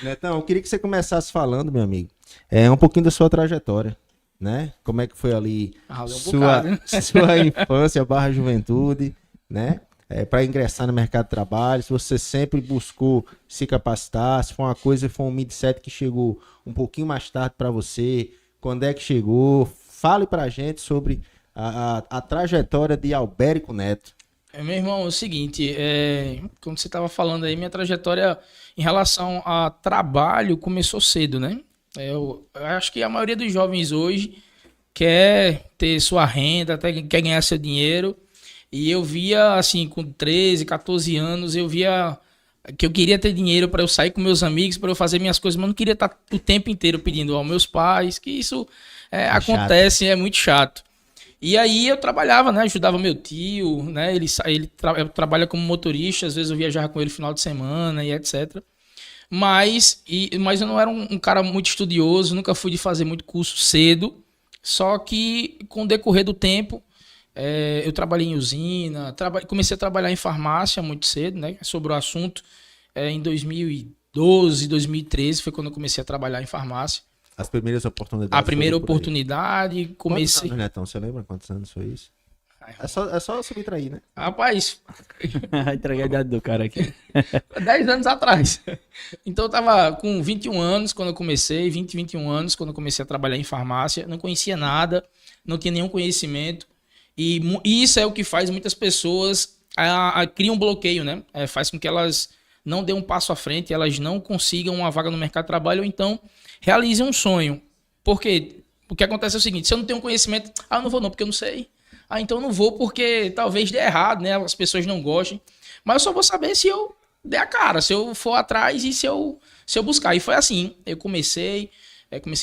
Netão, eu queria que você começasse falando, meu amigo, um pouquinho da sua trajetória, né? Como é que foi ali sua infância barra juventude, né? Para ingressar no mercado de trabalho, se você sempre buscou se capacitar, se foi uma coisa, foi um mindset que chegou um pouquinho mais tarde para você, quando é que chegou? Fale pra gente sobre a trajetória de Albérico Neto. Meu irmão, é o seguinte, como você estava falando aí, minha trajetória em relação a trabalho começou cedo, né? Eu acho que a maioria dos jovens hoje quer ter sua renda, até quer ganhar seu dinheiro. E eu via, assim, com 13, 14 anos, eu via que eu queria ter dinheiro para eu sair com meus amigos, para eu fazer minhas coisas, mas não queria estar o tempo inteiro pedindo aos meus pais, que isso acontece, é muito chato. E aí eu trabalhava, né? Ajudava meu tio, né? Ele trabalha como motorista, às vezes eu viajava com ele no final de semana e etc. Mas eu não era um cara muito estudioso, nunca fui de fazer muito curso cedo. Só que com o decorrer do tempo, eu trabalhei em usina, comecei a trabalhar em farmácia muito cedo, né? Sobre o assunto, em 2012, 2013 foi quando eu comecei a trabalhar em farmácia. As primeiras oportunidades. A primeira oportunidade, comecei. Quantos anos, Netão? Você lembra quantos anos foi isso? É só subtrair, né? Rapaz. Entregar a idade do cara aqui. 10 anos atrás. Então eu tava com 21 anos quando eu comecei, 20, 21 anos quando eu comecei a trabalhar em farmácia. Não conhecia nada, não tinha nenhum conhecimento. E isso é o que faz muitas pessoas criam um bloqueio, né? Faz com que elas não dêem um passo à frente, elas não consigam uma vaga no mercado de trabalho ou então realizem um sonho. Por quê? O que acontece é o seguinte, se eu não tenho conhecimento, eu não vou não, porque eu não sei. Então eu não vou porque talvez dê errado, né? As pessoas não gostem. Mas eu só vou saber se eu der a cara, se eu for atrás e se eu buscar. E foi assim, eu comecei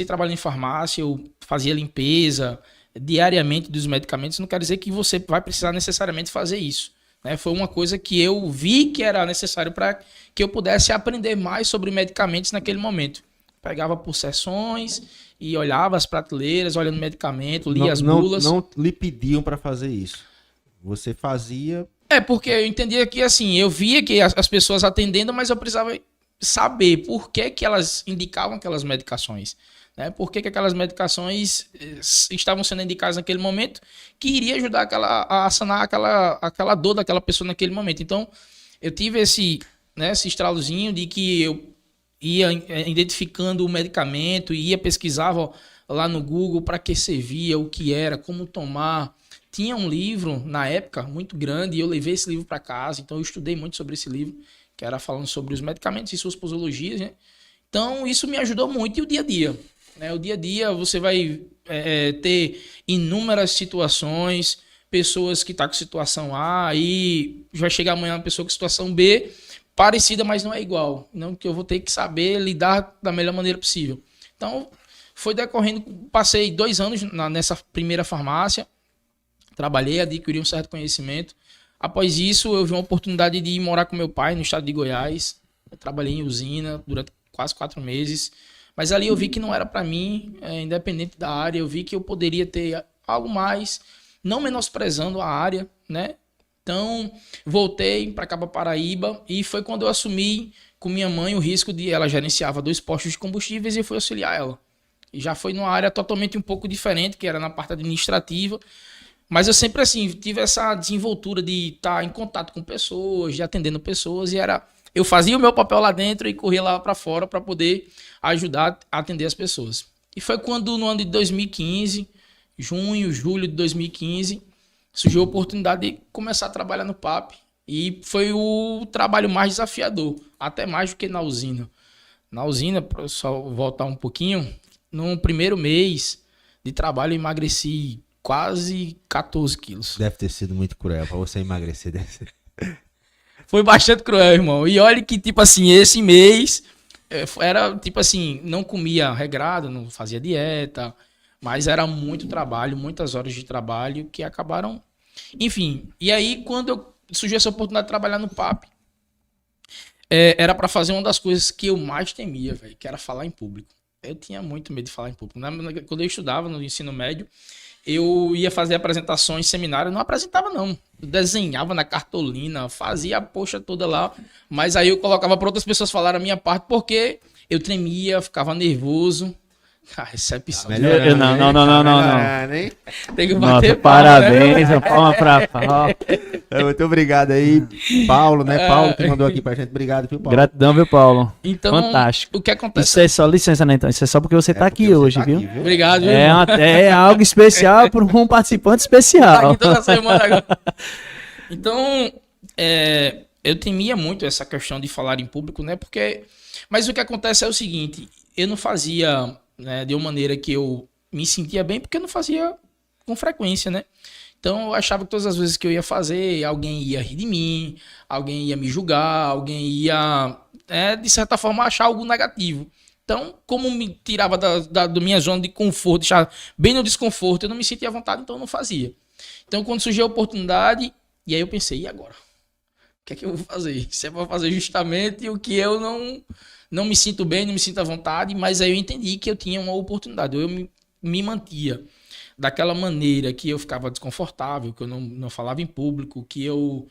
trabalhando em farmácia, eu fazia limpeza diariamente dos medicamentos. Não quer dizer que você vai precisar necessariamente fazer isso, né? Foi uma coisa que eu vi que era necessário para que eu pudesse aprender mais sobre medicamentos naquele momento. Pegava por sessões e olhava as prateleiras, olhando o medicamento, lia as bulas. Não lhe pediam para fazer isso. Você fazia... Porque eu entendia que, assim, eu via que as pessoas atendendo, mas eu precisava saber por que elas indicavam aquelas medicações, né? Por que aquelas medicações estavam sendo indicadas naquele momento, que iria ajudar a sanar aquela dor daquela pessoa naquele momento. Então, eu tive esse estralozinho de que eu ia identificando o medicamento, ia pesquisava lá no Google para que servia, o que era, como tomar. Tinha um livro, na época, muito grande, e eu levei esse livro para casa, então eu estudei muito sobre esse livro, que era falando sobre os medicamentos e suas posologias, né? Então, isso me ajudou muito. E o dia a dia, né? O dia a dia, você vai ter inúmeras situações, pessoas que estão com situação A, e vai chegar amanhã uma pessoa com situação B, parecida, mas não é igual. Não, que eu vou ter que saber lidar da melhor maneira possível. Então, foi decorrendo, passei 2 anos nessa primeira farmácia, trabalhei, adquiri um certo conhecimento. Após isso, eu vi uma oportunidade de ir morar com meu pai no estado de Goiás. Eu trabalhei em usina durante quase 4 meses. Mas ali eu vi que não era para mim, independente da área. Eu vi que eu poderia ter algo mais, não menosprezando a área, né? Então, voltei para cá, para Paraíba, e foi quando eu assumi com minha mãe o risco de... Ela gerenciava 2 postos de combustíveis e eu fui auxiliar ela. E já foi numa área totalmente um pouco diferente, que era na parte administrativa. Mas eu sempre, assim, tive essa desenvoltura de estar em contato com pessoas, de atendendo pessoas, e eu fazia o meu papel lá dentro e corria lá para fora para poder ajudar a atender as pessoas. E foi quando, no ano de 2015, julho de 2015, surgiu a oportunidade de começar a trabalhar no PAP. E foi o trabalho mais desafiador, até mais do que na usina. Na usina, para só voltar um pouquinho, no primeiro mês de trabalho eu emagreci quase 14 quilos. Deve ter sido muito cruel para você emagrecer. Foi bastante cruel, irmão. E olha que, tipo assim, esse mês era, tipo assim, não comia regrado, não fazia dieta, mas era muito trabalho, muitas horas de trabalho que acabaram... Enfim, e aí quando surgiu essa oportunidade de trabalhar no PAP, era para fazer uma das coisas que eu mais temia, véio, que era falar em público. Eu tinha muito medo de falar em público. Quando eu estudava no ensino médio, eu ia fazer apresentações, seminários, não apresentava não. Eu desenhava na cartolina, fazia a poxa toda lá, mas aí eu colocava para outras pessoas falar a minha parte, porque eu tremia, ficava nervoso. Ah, recepção. Não. Tem que Nossa, bater parabéns, palma, né? palma pra Paulo. Muito obrigado aí, Paulo, né? Paulo que mandou aqui pra gente. Obrigado, viu, Paulo? Gratidão, viu, Paulo? Então, Fantástico. o que acontece? Isso é só licença, né? Então, isso é só porque você tá porque aqui você hoje, tá viu? aqui, Obrigado, viu? É algo especial para um participante Tá especial. aqui toda semana agora. Então, eu temia muito essa questão de falar em público, né? Mas o que acontece é o seguinte, eu não fazia, né, de uma maneira que eu me sentia bem, porque eu não fazia com frequência, né? Então, eu achava que todas as vezes que eu ia fazer, alguém ia rir de mim, alguém ia me julgar, alguém ia, de certa forma, achar algo negativo. Então, como me tirava da minha zona de conforto, deixava bem no desconforto, eu não me sentia à vontade, então eu não fazia. Então, quando surgiu a oportunidade, e aí eu pensei, e agora? O que é que eu vou fazer? Se é para fazer justamente o que eu não me sinto bem, não me sinto à vontade, mas aí eu entendi que eu tinha uma oportunidade, eu me mantia daquela maneira que eu ficava desconfortável, que eu não falava em público, que eu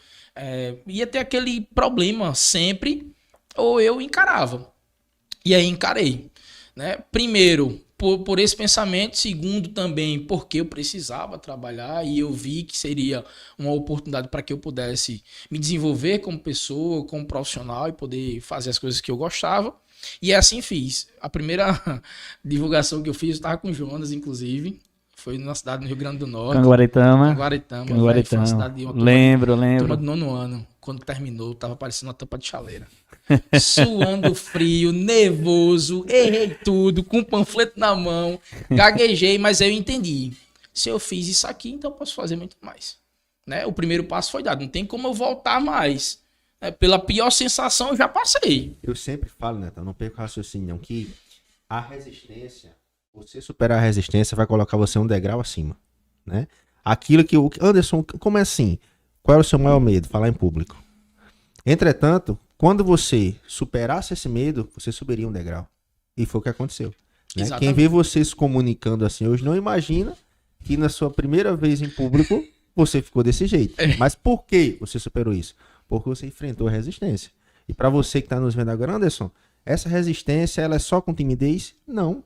ia ter aquele problema sempre, ou eu encarava. E aí encarei, né? Primeiro, por esse pensamento. Segundo, também porque eu precisava trabalhar e eu vi que seria uma oportunidade para que eu pudesse me desenvolver como pessoa, como profissional e poder fazer as coisas que eu gostava. E assim fiz. A primeira divulgação que eu fiz, eu estava com o Jonas, inclusive. Foi na cidade do Rio Grande do Norte. Canguaretama. Velho, foi uma cidade de uma Lembro. turma do 9º ano. Quando terminou, tava parecendo uma tampa de chaleira. Suando frio, nervoso, errei tudo, com um panfleto na mão, gaguejei, mas eu entendi. Se eu fiz isso aqui, então eu posso fazer muito mais. Né? O primeiro passo foi dado, não tem como eu voltar mais. Pela pior sensação, eu já passei. Eu sempre falo, Netão, não perco o raciocínio, não, que a resistência, você superar a resistência vai colocar você um degrau acima, né? Aquilo que o Anderson, como é assim? Qual é o seu maior medo? Falar em público. Entretanto, quando você superasse esse medo, você subiria um degrau. E foi o que aconteceu. Né? Quem vê você se comunicando assim hoje não imagina que na sua primeira vez em público você ficou desse jeito. Mas por que você superou isso? Porque você enfrentou a resistência. E para você que está nos vendo agora, Anderson, essa resistência ela é só com timidez? Não.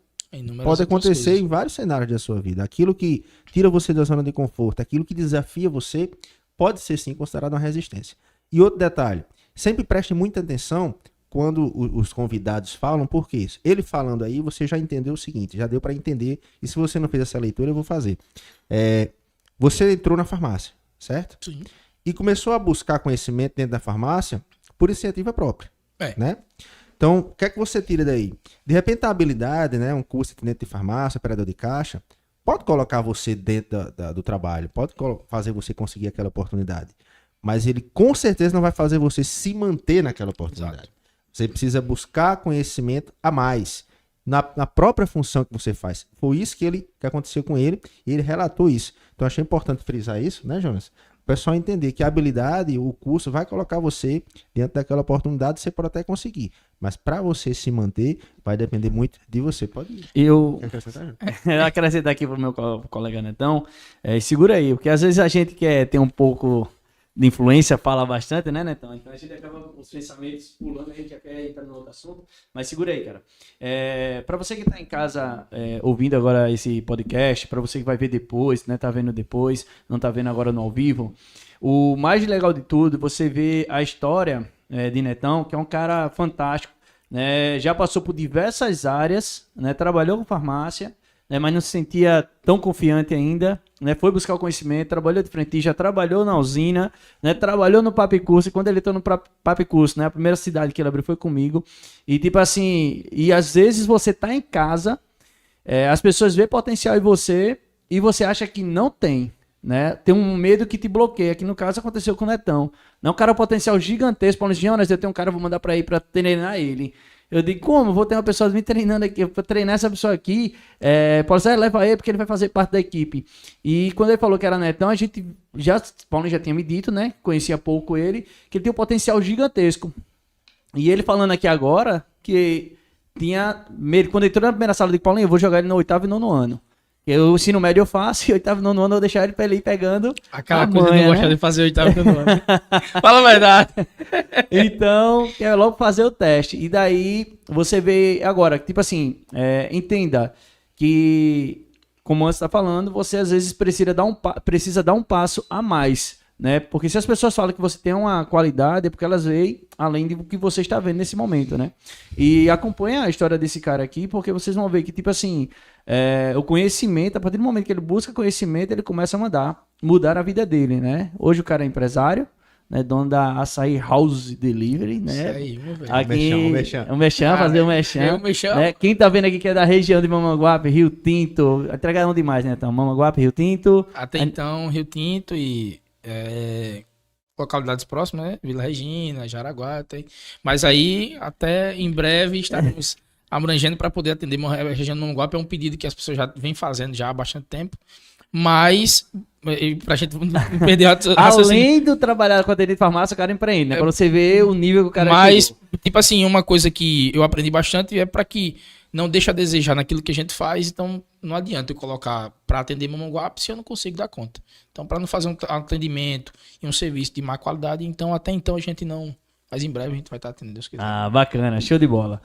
Pode acontecer em vários cenários da sua vida. Aquilo que tira você da zona de conforto, aquilo que desafia você, pode ser sim considerado uma resistência. E outro detalhe, sempre preste muita atenção quando os convidados falam, porque isso. Ele falando aí, você já entendeu o seguinte, já deu para entender, e se você não fez essa leitura, eu vou fazer. Você entrou na farmácia, certo? Sim. E começou a buscar conhecimento dentro da farmácia por iniciativa própria, né? Então, o que é que você tira daí? De repente, a habilidade, né, um curso dentro de farmácia, operador de caixa, pode colocar você dentro do trabalho, pode fazer você conseguir aquela oportunidade. Mas ele com certeza não vai fazer você se manter naquela oportunidade. Exato. Você precisa buscar conhecimento a mais na própria função que você faz. Foi isso que aconteceu com ele e ele relatou isso. Então, achei importante frisar isso, né, Jonas? O pessoal entender que a habilidade, o curso vai colocar você dentro daquela oportunidade, você pode até conseguir. Mas para você se manter, vai depender muito de você. Pode ir. Eu acrescentar aqui pro meu colega Netão, segura aí, porque às vezes a gente quer ter um pouco de influência, fala bastante, né, Netão? Então a gente acaba com os pensamentos pulando, a gente já quer entrar no outro assunto, mas segura aí, cara. Para você que tá em casa ouvindo agora esse podcast, para você que vai ver depois, né, tá vendo depois, não tá vendo agora no ao vivo, o mais legal de tudo, você vê a história de Netão, que é um cara fantástico, né, já passou por diversas áreas, né, trabalhou com farmácia, né, mas não se sentia tão confiante ainda, né, foi buscar o conhecimento, trabalhou de frentista, já trabalhou na usina, né, trabalhou no Papicurso, e quando ele entrou no Papicurso, né, a primeira cidade que ele abriu foi comigo, e tipo assim, e às vezes você tá em casa, as pessoas veem potencial em você, e você acha que não tem, né, tem um medo que te bloqueia, que no caso aconteceu com o Netão, não, o cara é um potencial gigantesco, Paulo Jonas, eu tenho um cara, vou mandar pra ir pra treinar ele. Eu digo, como? Vou ter uma pessoa me treinando aqui, para treinar essa pessoa aqui, pode ser, leva ele porque ele vai fazer parte da equipe. E quando ele falou que era Netão, a gente Paulo já tinha me dito, né, conhecia pouco ele, que ele tem um potencial gigantesco. E ele falando aqui agora, que tinha, quando ele entrou na primeira sala, eu digo, Paulinho, eu vou jogar ele no 8º e 9º ano. O ensino médio eu faço e 8º, 9º ano eu deixar ele pra ele ir pegando. Aquela coisa de não gostar de fazer 8º ano. Fala a verdade. Então, quer logo fazer o teste. E daí, você vê agora, tipo assim, entenda que, como você está falando, você às vezes precisa dar um passo a mais, né? Porque se as pessoas falam que você tem uma qualidade, é porque elas veem além do que você está vendo nesse momento, né? E acompanha a história desse cara aqui, porque vocês vão ver que, tipo assim, o conhecimento, a partir do momento que ele busca conhecimento, ele começa a mudar a vida dele, né? Hoje o cara é empresário, né, dono da Açaí House Delivery, né? Isso aí, meu velho. Aqui, Um mexão. fazer um mexão. Né? Quem tá vendo aqui que é da região de Mamanguape, Rio Tinto, entregaram demais, né? Então, Mamanguape, Rio Tinto. Até então, Rio Tinto e localidades próximas, né? Vila Regina, Jaraguá, tem. Mas aí, até em breve, estaremos abrangendo para poder atender a região do Mamanguape. É um pedido que as pessoas já vêm fazendo já há bastante tempo. Mas, pra gente não perder a além do trabalhar com atendente de farmácia, o cara empreende, né? Quando você vê o nível que o cara Mas, chegou. tipo assim, uma coisa que eu aprendi bastante é para que não deixe a desejar naquilo que a gente faz. Então, não adianta eu colocar para atender Mamanguape se eu não consigo dar conta. Então, para não fazer um atendimento e um serviço de má qualidade, então, até então a gente não... Mas em breve a gente vai estar atendendo, Deus quiser. Bacana, show de bola.